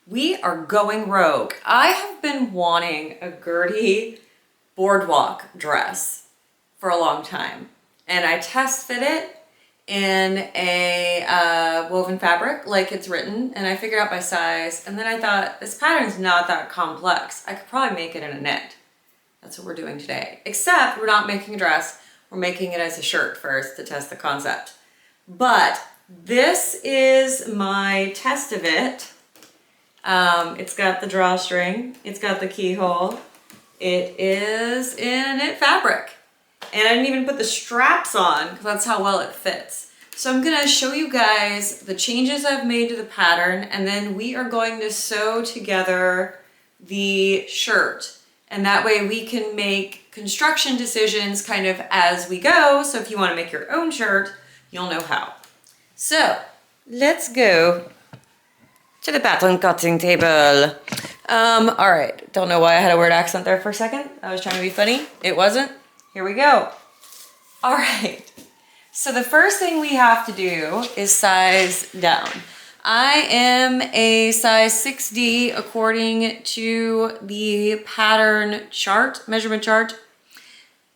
We are going rogue. I have been wanting a Gertie boardwalk dress for a long time. And I test fit it in a woven fabric like it's written, and I figured out my size. And then I thought, this pattern's not that complex. I could probably make it in a knit. That's what we're doing today. Except we're not making a dress. We're making it as a shirt first to test the concept. But this is my test of it. It's got the drawstring. It's got the keyhole. It is in knit fabric. And I didn't even put the straps on because that's how well it fits. So I'm gonna show you guys the changes I've made to the pattern, and then we are going to sew together the shirt. And that way we can make construction decisions kind of as we go. So if you want to make your own shirt, you'll know how. So let's go to the pattern cutting table. All right, don't know why I had a word accent there for a second. I was trying to be funny. It wasn't. Here we go. All right. So the first thing we have to do is size down. I am a size 6D according to the pattern chart, measurement chart,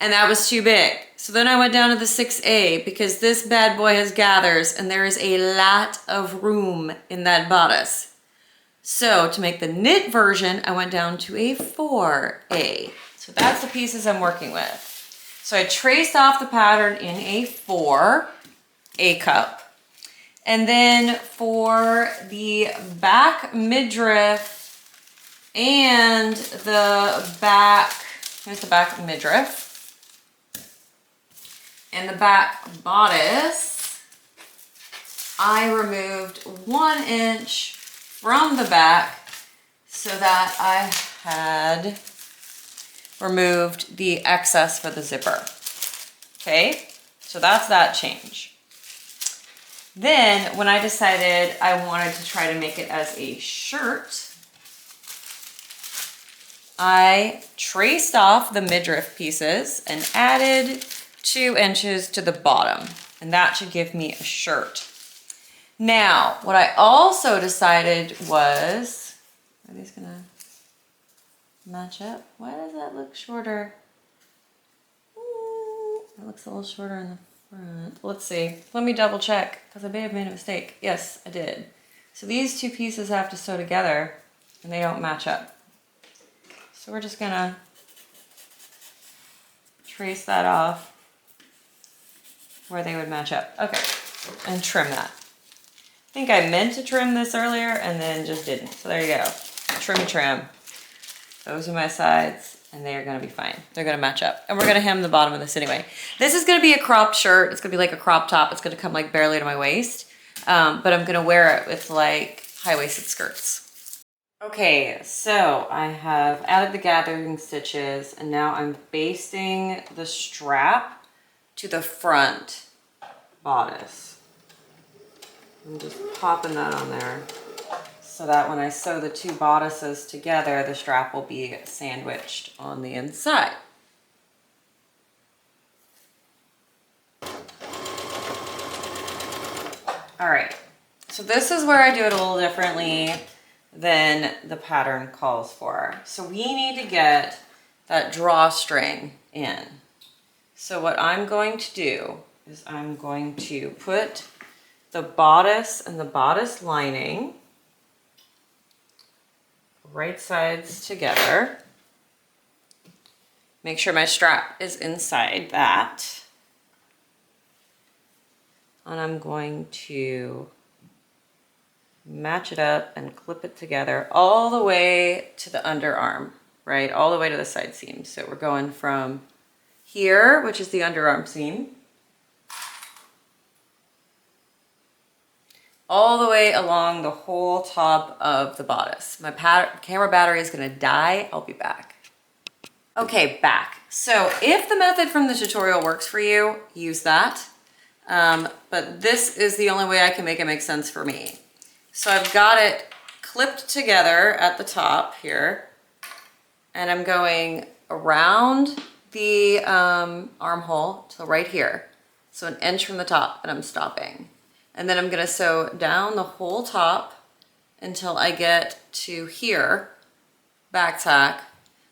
and that was too big. So then I went down to the 6A because this bad boy has gathers and there is a lot of room in that bodice. So to make the knit version, I went down to a 4A. So that's the pieces I'm working with. So I traced off the pattern in a 4A cup. And then for the back midriff and the back, here's the back midriff, and the back bodice, I removed 1 inch from the back so that I had removed the excess for the zipper. Okay, so that's that change. Then when I decided I wanted to try to make it as a shirt, I traced off the midriff pieces and added 2 inches to the bottom, and that should give me a shirt. Now, what I also decided was, are these gonna match up? Why does that look shorter? It looks a little shorter in the front. Let's see. Let me double check because I may have made a mistake. Yes, I did. So these 2 pieces have to sew together and they don't match up. So we're just gonna trace that off where they would match up. Okay, and trim that. I think I meant to trim this earlier and then just didn't. So there you go. Trim. Those are my sides and they are gonna be fine. They're gonna match up. And we're gonna hem the bottom of this anyway. This is gonna be a cropped shirt. It's gonna be like a crop top. It's gonna come like barely to my waist. But I'm gonna wear it with like high-waisted skirts. Okay, so I have added the gathering stitches and now I'm basting the strap to the front bodice. I'm just popping that on there so that when I sew the 2 bodices together, the strap will be sandwiched on the inside. All right, so this is where I do it a little differently than the pattern calls for. So we need to get that drawstring in. So what I'm going to do is I'm going to put the bodice and the bodice lining right sides together. Make sure my strap is inside that. And I'm going to match it up and clip it together all the way to the underarm, right? All the way to the side seam. So we're going from here, which is the underarm seam, all the way along the whole top of the bodice. My camera battery is gonna die. I'll be back. Okay, back. So if the method from the tutorial works for you, use that. But this is the only way I can make it make sense for me. So I've got it clipped together at the top here, and I'm going around the armhole to right here. So 1 inch from the top, and I'm stopping. And then I'm gonna sew down the whole top until I get to here, back tack,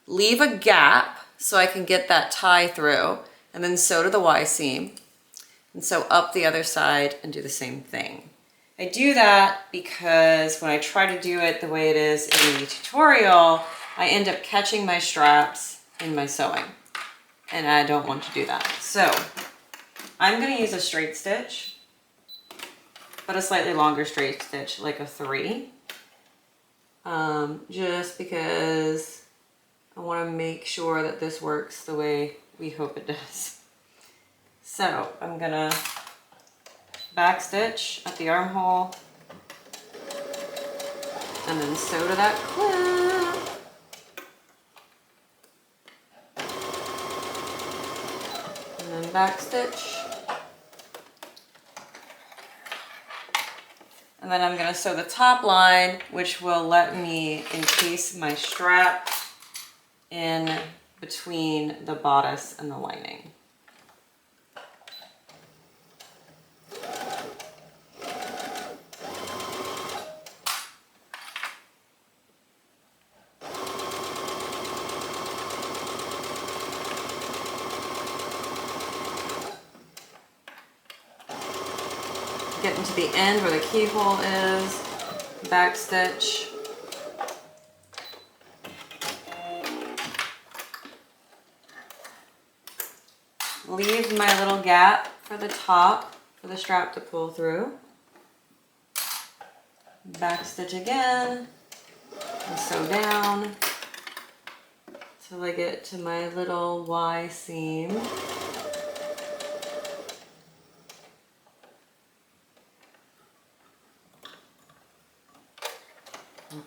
leave a gap so I can get that tie through, and then sew to the Y seam, and sew up the other side and do the same thing. I do that because when I try to do it the way it is in the tutorial, I end up catching my straps in my sewing, and I don't want to do that. So I'm going to use a straight stitch, but a slightly longer straight stitch, like a 3, just because I want to make sure that this works the way we hope it does. So I'm going to back stitch at the armhole and then sew to that clip. And then back stitch. And then I'm going to sew the top line, which will let me encase my strap in between the bodice and the lining. Getting to the end where the keyhole is, back stitch. Leave my little gap for the top for the strap to pull through. Back stitch again and sew down till I get to my little Y seam.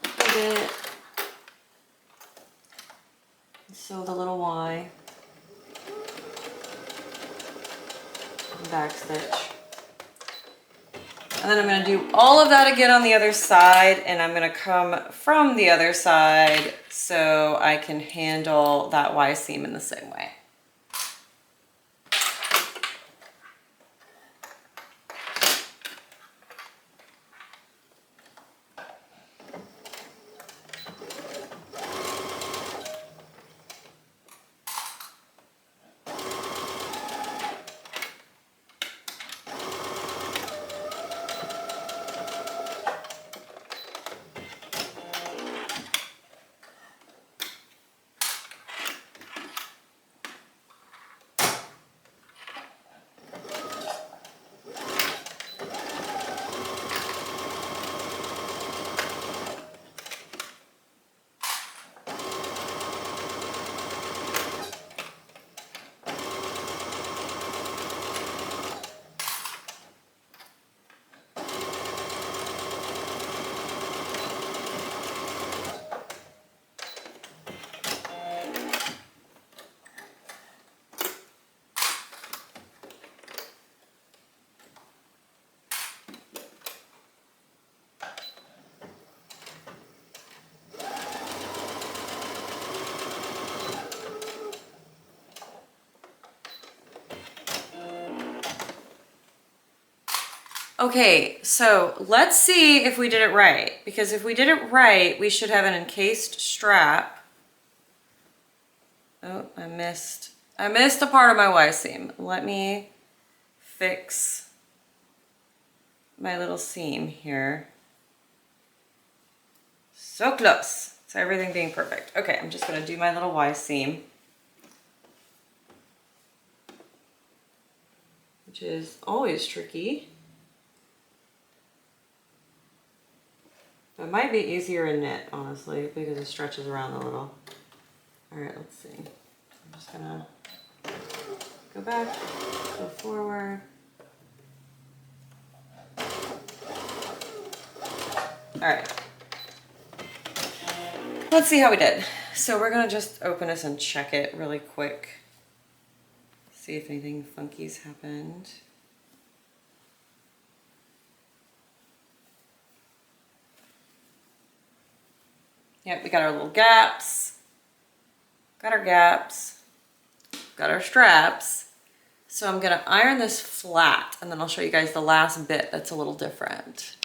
Pivot, sew the little Y, and back stitch. And then I'm going to do all of that again on the other side, and I'm going to come from the other side so I can handle that Y seam in the same way. Okay, so let's see if we did it right, because if we did it right, we should have an encased strap. Oh, I missed a part of my Y seam. Let me fix my little seam here. So close to everything being perfect. Okay, I'm just gonna do my little Y seam, which is always tricky. It might be easier in knit, honestly, because it stretches around a little. All right, let's see. I'm just gonna go back, go forward. All right. Let's see how we did. So we're gonna just open this and check it really quick. See if anything funky's happened. Yep, we got our little gaps, got our gaps, got our straps. So I'm gonna iron this flat and then I'll show you guys the last bit that's a little different.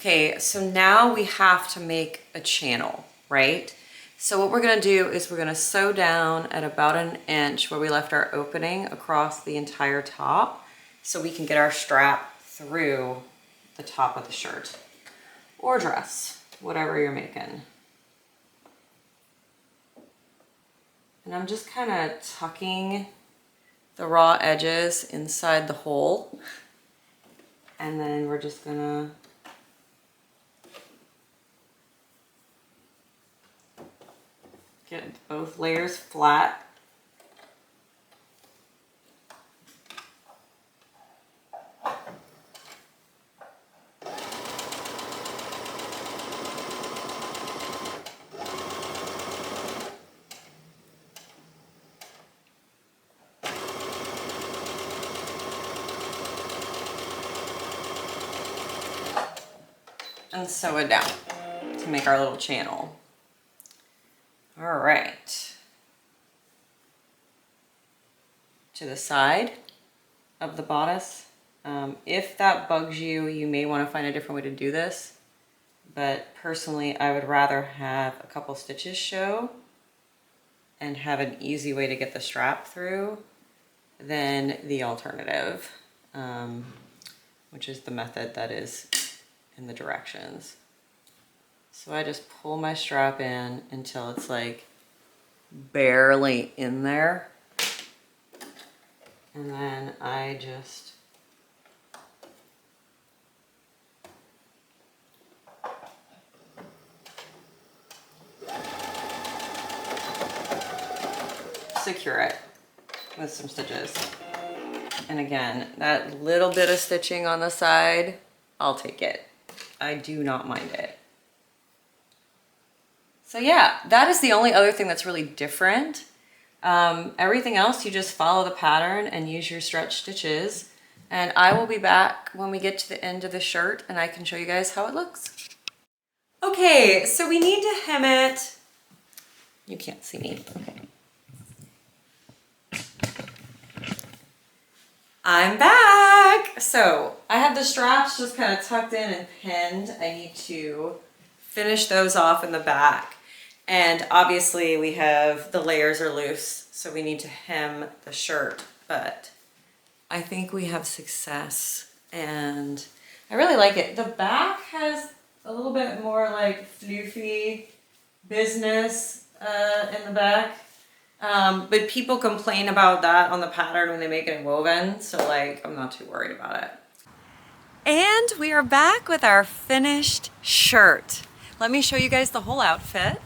Okay, so now we have to make a channel, right? So what we're gonna do is we're gonna sew down at about 1 inch where we left our opening across the entire top so we can get our strap through the top of the shirt or dress, whatever you're making. And I'm just kind of tucking the raw edges inside the hole. And then we're just gonna get both layers flat. And sew it down to make our little channel. All right. To the side of the bodice. If that bugs you, you may want to find a different way to do this. But personally, I would rather have a couple stitches show and have an easy way to get the strap through than the alternative, which is the method that is in the directions. So I just pull my strap in until it's like barely in there. And then I just secure it with some stitches. And again, that little bit of stitching on the side, I'll take it. I do not mind it. So yeah, that is the only other thing that's really different. Everything else, you just follow the pattern and use your stretch stitches. And I will be back when we get to the end of the shirt and I can show you guys how it looks. Okay, so we need to hem it. You can't see me, okay. I'm back. So I have the straps just kind of tucked in and pinned. I need to finish those off in the back. And obviously we have, the layers are loose, so we need to hem the shirt, but I think we have success and I really like it. The back has a little bit more like floofy business in the back. But people complain about that on the pattern when they make it woven, so like I'm not too worried about it. And we are back with our finished shirt. Let me show you guys the whole outfit.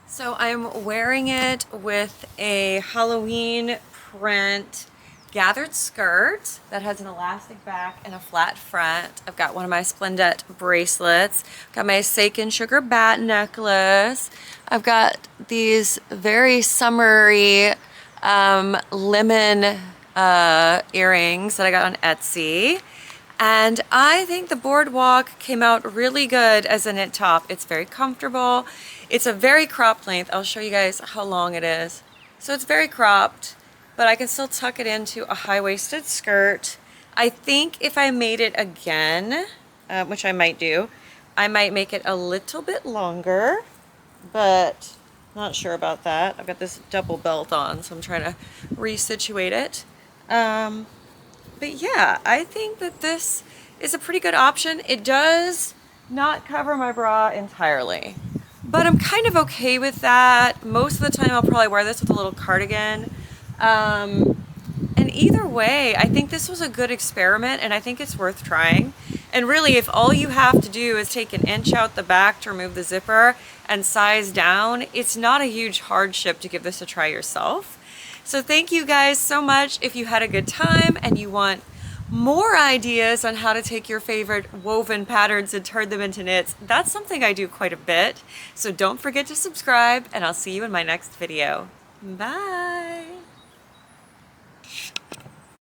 So I'm wearing it with a Halloween print gathered skirt that has an elastic back and a flat front. I've got one of my Splendette bracelets. Got my Seiken Sugar Bat necklace. I've got these very summery lemon earrings that I got on Etsy. And I think the Boardwalk came out really good as a knit top. It's very comfortable. It's a very cropped length. I'll show you guys how long it is. So it's very cropped, but I can still tuck it into a high-waisted skirt. I think if I made it again, which I might do, I might make it a little bit longer, but not sure about that. I've got this double belt on, so I'm trying to resituate it. But yeah, I think that this is a pretty good option. It does not cover my bra entirely, but I'm kind of okay with that. Most of the time I'll probably wear this with a little cardigan. And either way, I think this was a good experiment and I think it's worth trying. And really, if all you have to do is take 1 inch out the back to remove the zipper and size down, it's not a huge hardship to give this a try yourself. So thank you guys so much. If you had a good time and you want more ideas on how to take your favorite woven patterns and turn them into knits, that's something I do quite a bit. So don't forget to subscribe and I'll see you in my next video. Bye.